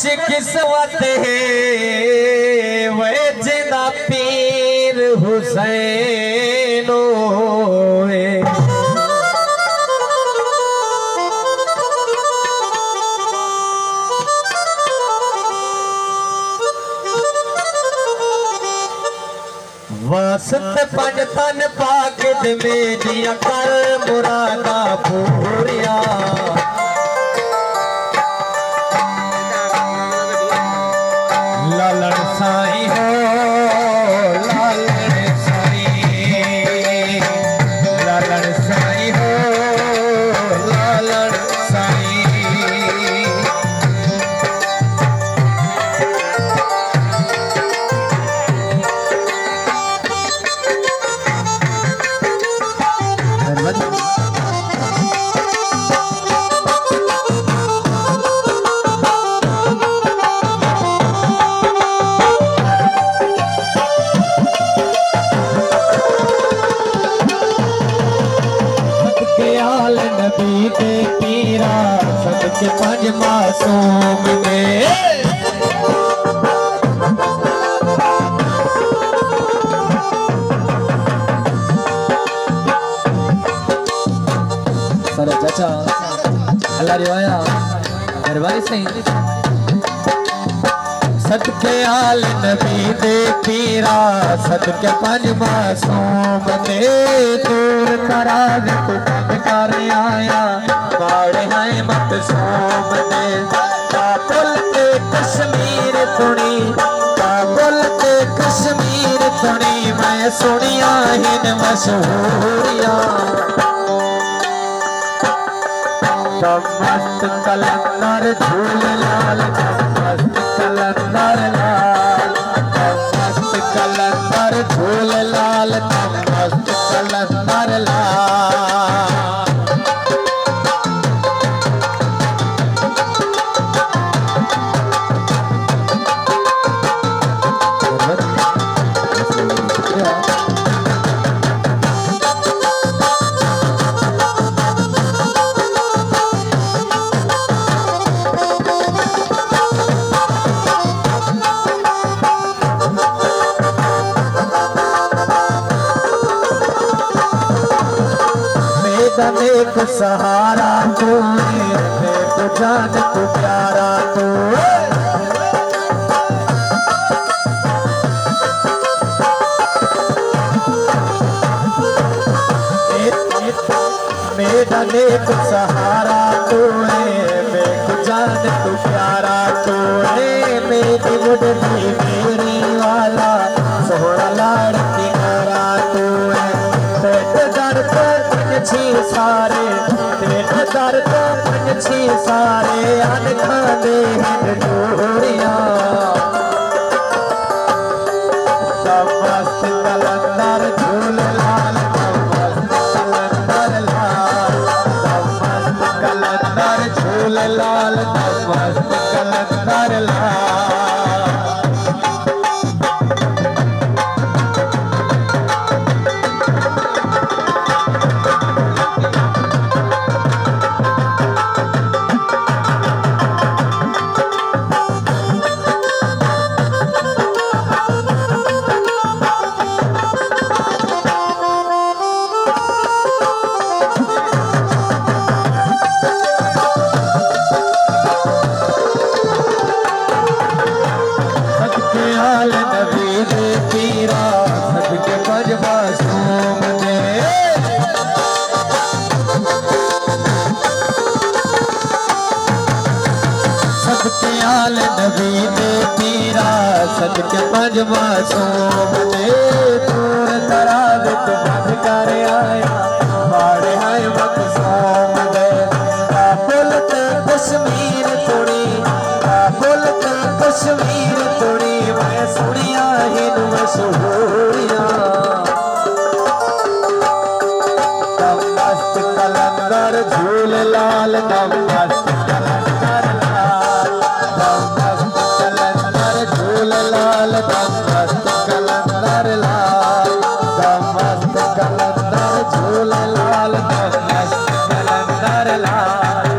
किस्मत है वे जिदा पीर हुसैन वासत पंज तन पाक मेरिया कर मुरादा पूरिया लालन साईं हो लालन साईं लालन साईं हो लालन साईं नबी दे पीरा सदके पंज मासूम दे सारे चाचा अल्लाह रिवाया दरबारी सही सदके आल नबी दे पीरा सदके पंज मासूम दे दूर कराज तू बंद कर आया बाड़े हैं मत सोम दे काबुल ते कश्मीर तुणी काबुल ते कश्मीर तुणी मैं सुनिया हिन मशहूरिया मस्त कलंदर झूल लाल मस्त कलंदर लाल मस्त कलंदर झूल लाल मस्त कलंदर लाल एक सहारा तू मेरे जान तू प्यारा तू मेरा नेक सहारा तू है मेरे जान तू प्यारा तू है मेरी मुढ़ी मेरी वाला सोहरा लाड़ किनारा तू है पेट दर छी सारे पेट दर छी सारे अन खाने डोरिया मस्त कलंदर झूल लाल मस्त कलंदर लाल मस्त कलंदर झूल लाल मस्त कलंदर लाल नबी दे पीरा सदके पंज मासूम दे दूर दराज तू बंद कर आया बाड़े हैं मकसूम दे काबुल ते कश्मीर तुड़ी काबुल ते कश्मीर तुड़ी मैं सुनिया हिन मशहूरिया मस्त कलंदर झूल लाल मस्त कलंदर लाल मस्त कलंदर लाल मस्त कलंदर झूल लाल मस्त कलंदर लाल